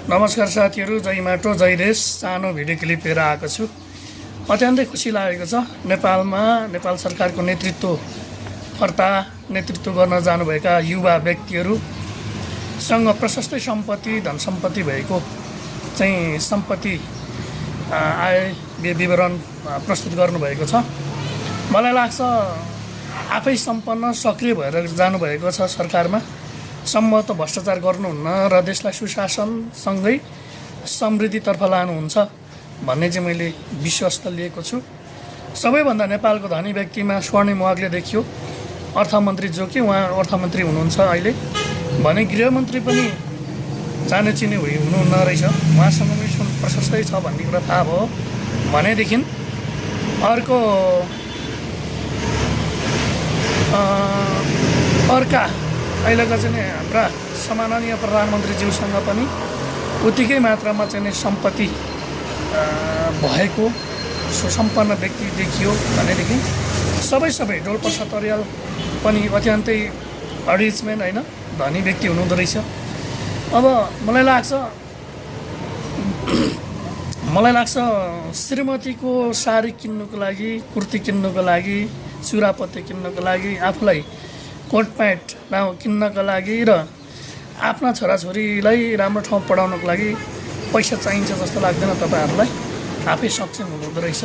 नमस्कार साथीहरू, जय माटो जय देश। सानो भिडियो क्लिप लिएर आएको छु। अत्यन्तै खुसी लागेको छ। नेपालमा नेपाल सरकारको नेतृत्व गर्न जानुभएका युवा व्यक्तिहरूसँग प्रशस्तै सम्पत्ति धन सम्पत्ति भएको चाहिँ सम्पत्ति आय विवरण प्रस्तुत गर्नुभएको छ। मलाई लाग्छ आफै सम्पन्न सक्रिय भएर जानुभएको छ सरकारमा। सम्भवतः भ्रष्टाचार गर्नुहुन्न र देशलाई सुशासनसँगै समृद्धितर्फ लानुहुन्छ भन्ने चाहिँ मैले विश्वास लिएको छु। सबैभन्दा नेपालको धनी व्यक्तिमा स्वर्णिम वाग्ले देखियो, अर्थमन्त्री जो कि उहाँ अर्थमन्त्री हुनुहुन्छ अहिले, भने गृहमन्त्री पनि जाने चिने हुनुहुन्न रहेछ। उहाँसँग पनि प्रशस्तै छ भन्ने कुरा थाहा भयो भनेदेखि अर्का अहिलेका चाहिँ हाम्रा सम्माननीय प्रधानमन्त्रीज्यूसँग पनि उत्तिकै मात्रामा चाहिँ सम्पत्ति भएको सुसम्पन्न व्यक्ति देखियो भनेदेखि सबै डोलप्रसाद अर्याल पनि अत्यन्तै रिचम्यान होइन, धनी व्यक्ति हुनुहुँदो रहेछ। अब मलाई लाग्छ श्रीमतीको साडी किन्नुको लागि, कुर्ती किन्नुको लागि, चुरापत्ती किन्नुको लागि, आफूलाई कोट प्यान्ट किन्नका लागि र आफ्ना छोराछोरीलाई राम्रो ठाउँ पढाउनको लागि पैसा चाहिन्छ जस्तो लाग्दैन। तपाईँहरूलाई आफै सक्षम हुनुहुँदो रहेछ।